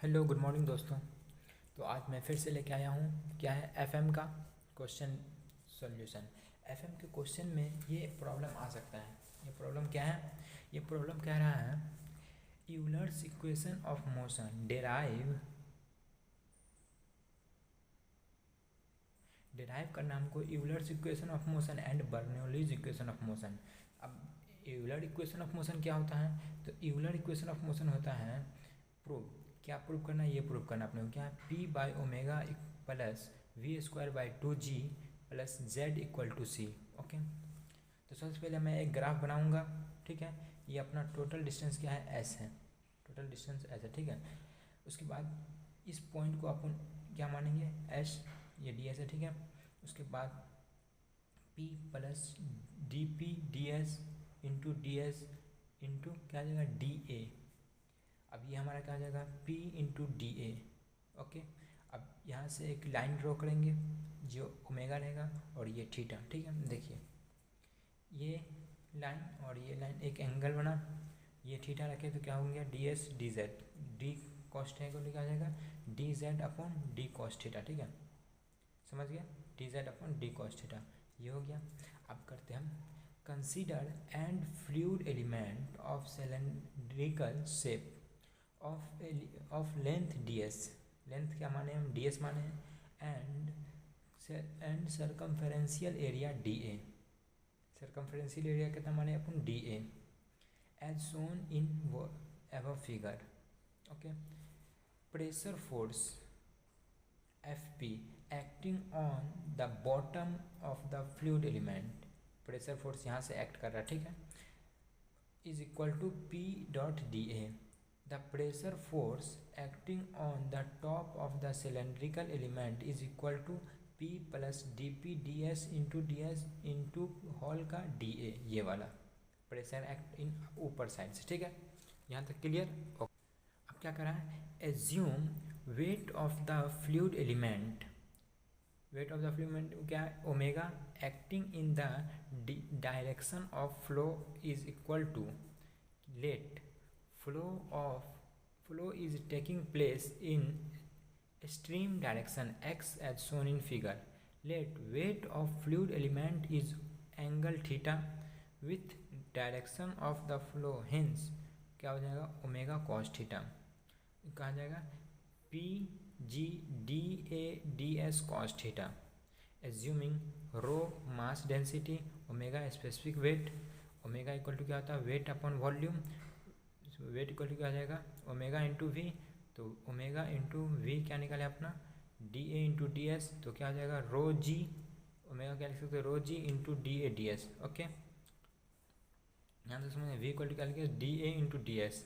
Hello good morning दोस्तों। तो आज मैं फिर से लेके आया हूँ क्या है एफएम का क्वेश्चन सॉल्यूशन। एफएम के क्वेश्चन में ये प्रॉब्लम आ सकता है। ये प्रॉब्लम क्या है? ये प्रॉब्लम कह रहा है Euler's equation of motion derive करना हमको Euler's equation of motion and Bernoulli's equation of motion. अब यूलर इक्वेशन ऑफ मोशन क्या होता है? तो यूलर इक्वेशन ऑफ मोशन होता है प्रूव। क्या प्रूव करना है? ये प्रूव करना अपने को क्या है, p by omega plus we square by 2g plus z equal to c. Okay, तो सबसे पहले मैं एक ग्राफ बनाऊंगा। ठीक है, ये अपना टोटल डिस्टेंस क्या है, एस है। टोटल डिस्टेंस एस है। ठीक है, उसके बाद इस पॉइंट को अपन क्या मानेंगे, एस, ये डी एस है। ठीक है, उसके बाद P plus D P D S into D S into क्या आ जाएगा, डी ए। अब ये हमारा क्या आ जाएगा, P into D A. Okay, अब यहाँ से एक लाइन ड्रॉ करेंगे जो ओमेगा रहेगा और ये थीटा। ठीक है, देखिए ये लाइन और ये लाइन एक एंगल बना, ये थीटा रखे तो क्या हो गया, D S D Z, D cos theta को लिखा जाएगा D Z upon D cos theta. ठीक है, समझ गया, D Z upon D cos theta, ये हो गया। अब करते हैं हम consider and fluid element of cylindrical shape of length D S. Length क्या माने हम, डी एस माने हैं, and circumferential area D A. Circumferential area कितना माने अपन, D A, as Son in above figure. Okay, pressure force f p acting on the bottom of the fluid element. Pressure force यहाँ से एक्ट कर रहा है। ठीक है, is equal to p dot d a. The pressure force acting on the top of the cylindrical element is equal to P plus dP ds into ds into hall का dA। ये वाला प्रेशर एक्ट इन ऊपर side से। ठीक है, यहाँ तक clear. अब क्या करा है, assume weight of the fluid element. Weight of the fluid element क्या है, omega, acting in the direction of flow is equal to let flow is taking place in stream direction x as shown in figure. Let weight of fluid element is angle theta with direction of the flow, hence क्या हो जाएगा, omega cos theta. कहा जाएगा p g d A D s cos theta. Assuming rho mass density, omega specific weight, omega equal to क्या होता है, weight upon volume. Weight equal to क्या आ जाएगा, ओमेगा इंटू वी। तो ओमेगा इंटू वी क्या निकाले अपना, डी ए इंटू डी एस। तो क्या आ जाएगा, रो जी, ओमेगा क्या लिख सकते हैं, rho ji into D A D S. Okay, यहाँ से समझे, वी इक्वल टू क्या लिखे, डी ए इंटू डी एस।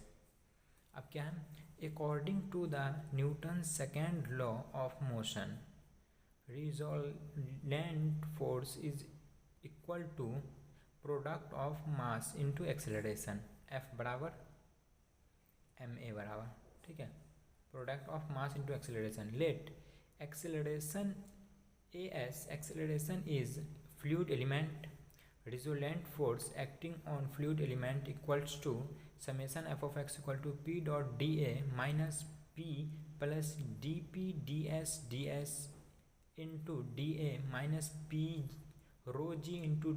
अब क्या है, according to the Newton second law of motion resultant force is equal to product of mass into acceleration, F बराबर M A बराबर। ठीक है, product of mass into acceleration. Let acceleration A S, acceleration is fluid element, resultant force acting on fluid element equals to summation f of x equal to p dot d a minus p plus D P D S into D a minus p rho ji into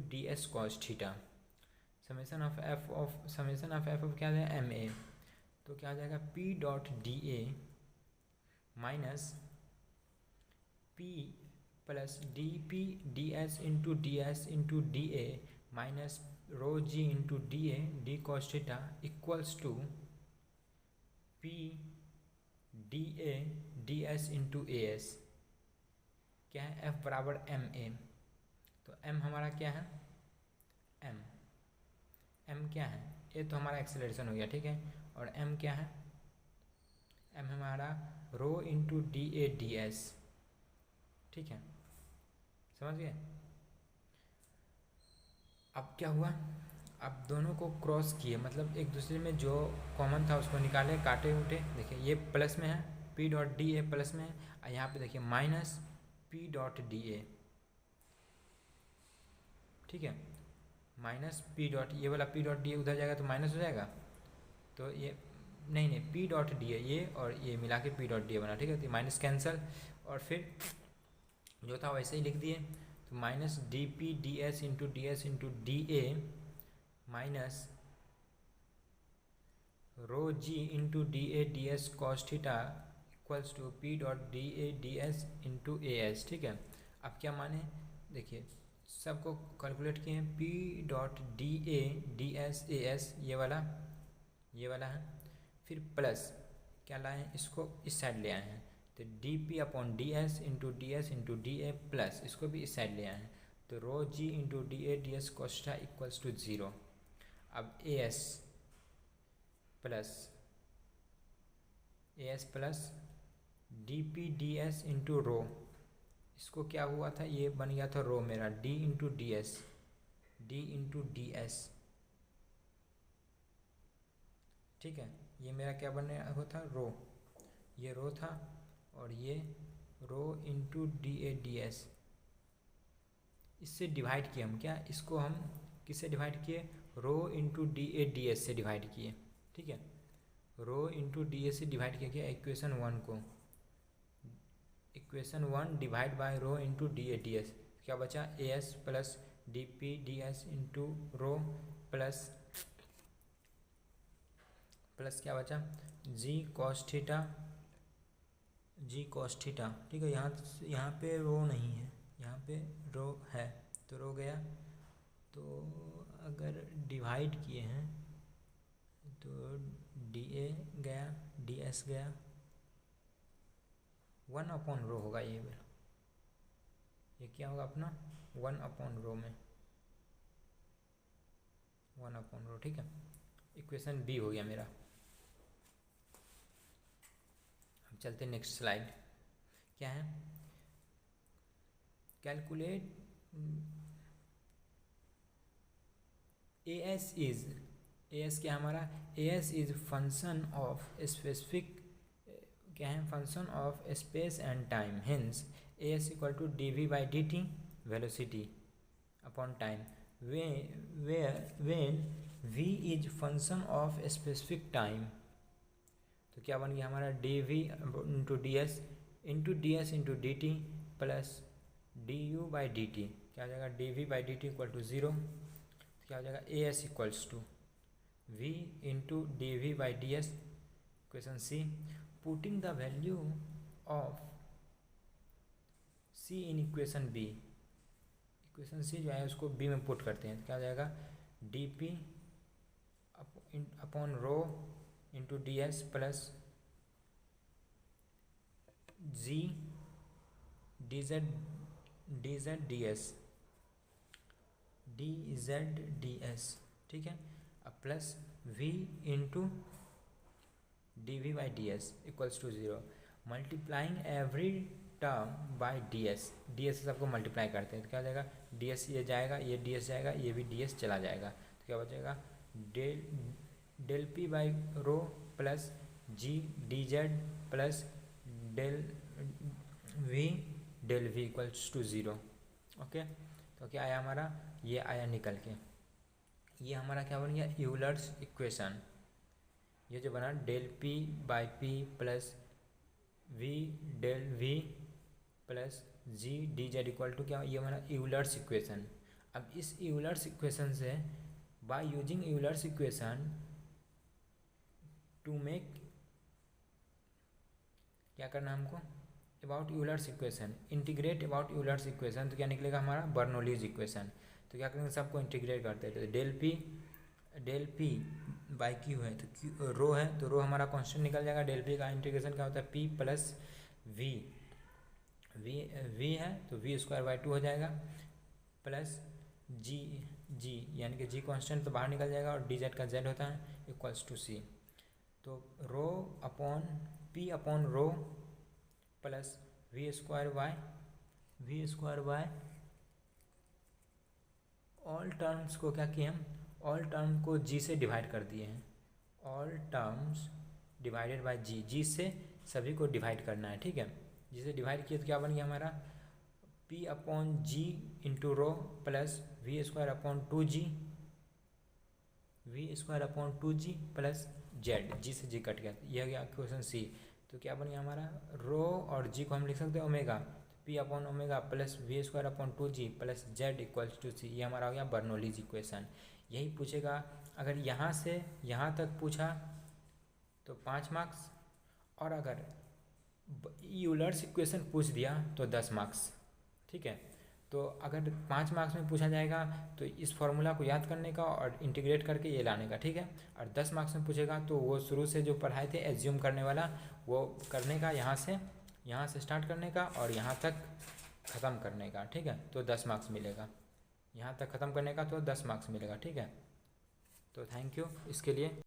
D s cos theta. Summation of f क्या है, m a. तो क्या आ जाएगा, p dot d a minus p plus D P D S into D a minus rho ji into d cos theta equals to p d A D S into a s. क्या है, F बराबर M a. तो M हमारा क्या है, M क्या है, ए तो हमारा एक्सेलरेशन हो गया। ठीक है, और एम क्या है, एम हमारा rho into D A D S. ठीक है, समझ गए। अब क्या हुआ, अब दोनों को क्रॉस किए, मतलब एक दूसरे में जो कॉमन था उसको निकाले, काटे उठे। देखिए ये प्लस में है, P dot d A plus में है, और यहाँ पे देखिए माइनस पी डॉट डी ए। ठीक है, माइनस पी डॉट, ये वाला पी डॉट डी उधर जाएगा तो माइनस हो जाएगा, तो ये नहीं नहीं, पी डॉट डी ए, ये और ये मिला के पी डॉट डी ए बना, ठीक है। तो माइनस कैंसल, और फिर जो था वैसे ही लिख दिए। तो minus d P D S into D a minus rho ji into D A D s cos theta equals to p dot d S into a s, ठीक है। अब क्या माने, देखिए सबको कैलकुलेट किए हैं, P dot d S A S ये वाला है, फिर प्लस क्या लाए हैं, इसको इस साइड ले आए हैं, तो D P upon D S into D A plus इसको भी इस साइड ले आए हैं, तो rho ji into D S cos theta equals to 0। अब A S plus D P D S into rho, इसको क्या हुआ था, ये बन गया था रो मेरा, डी इंटू डी एस, ठीक है। ये मेरा क्या बने हुआ था, रो, ये रो था, और ये रो इंटू डी एस, इससे डिवाइड किए हम, क्या इसको हम किससे डिवाइड किए, रो इंटू डी एस से डिवाइड किए, ठीक है। रो इंटू डी एस से डिवाइड किया गया इक्वेशन 1 को, equation 1 divide by rho into D s, क्या बचा, a S plus D P D S into rho plus क्या बचा, जी कॉस थीटा, ठीक है। यहाँ पे रो नहीं है, यहाँ पे रो है, तो रो गया। तो अगर डिवाइड किए हैं तो डी ए गया, डी एस गया, 1 अपॉन रो होगा ये क्या होगा अपना, 1 अपॉन रो में 1 अपॉन रो, ठीक है। इक्वेशन बी हो गया मेरा। अब चलते नेक्स्ट स्लाइड, क्या है, कैलकुलेट ए एस क्या हमारा, a s is function of specific, क्या है, function of space and time, hence a s equal to d v by d t velocity upon time, when v is function of specific time. तो क्या बन गया हमारा, d v into D S into d t plus d u by d t, क्या हो जाएगा, d v by d t equal to 0। तो क्या हो जाएगा, a s equals to v into d v by d s, question c, putting the value of c in equation b, equation c जो है उसको बी में put करते हैं, तो क्या हो जाएगा, d P upon rho into D s plus g d Z d S, ठीक है। अब plus v into d v by d s equals to 0, multiplying every term by d s से सबको मल्टीप्लाई करते हैं, तो क्या हो जाएगा, डी एस ये जाएगा, ये डी एस जाएगा, ये भी डी एस चला जाएगा, तो क्या बचेगा, del p by rho plus g d z plus del v equals to 0, okay. तो क्या आया हमारा, ये आया निकल के, ये हमारा क्या बन गया, यूलर्स इक्वेशन, ये जो बना del p by p plus v del v plus g d z equal to क्या, ये हमारा यूलर्स इक्वेशन। अब इस यूलर्स इक्वेशन से by using Euler's equation to make, क्या करना हमको, about Euler's equation, integrate about Euler's equation, तो क्या निकलेगा हमारा, बर्नौलीज इक्वेशन। तो क्या करेंगे, सबको इंटीग्रेट करते हैं, तो डेल पी बाई क्यू है, तो क्यू रो है, तो रो हमारा कांस्टेंट निकल जाएगा, डेल पी का इंटीग्रेशन क्या होता है, पी प्लस वी है, तो वी स्क्वायर बाई 2 हो जाएगा, प्लस जी यानी कि जी कांस्टेंट तो बाहर निकल जाएगा, और डी जेड का जेड होता है, इक्वल्स टू सी। तो rho upon p upon rho plus we square by all terms को क्या किए हम, ऑल टर्म को जी से डिवाइड कर दिए हैं, ऑल टर्म्स डिवाइडेड बाय जी से सभी को डिवाइड करना है, ठीक है। जी से डिवाइड किए तो क्या बन गया हमारा, P upon G into rho plus we square upon 2 G plus Z, G से जी कट गया, ये हो गया क्वेश्चन सी। तो क्या बन गया हमारा, रो और जी को हम लिख सकते हैं omega, P upon omega plus we square upon 2g plus Z equals to C, ये हमारा हो गया बर्नौलीज इक्वेशन। यही पूछेगा, अगर यहाँ से यहाँ तक पूछा तो 5 मार्क्स, और अगर यूलर्स इक्वेशन पूछ दिया तो 10 मार्क्स। ठीक है, तो अगर 5 मार्क्स में पूछा जाएगा तो इस फॉर्मूला को याद करने का और इंटीग्रेट करके ये लाने का। ठीक है, और 10 मार्क्स में पूछेगा तो वो शुरू से जो पढ़ाए थे एज्यूम करने वाला वो करने का, यहाँ से स्टार्ट करने का और यहाँ तक ख़त्म करने का। ठीक है, तो 10 मार्क्स मिलेगा, यहाँ तक ख़त्म करने का तो 10 मार्क्स मिलेगा। ठीक है, तो थैंक यू इसके लिए।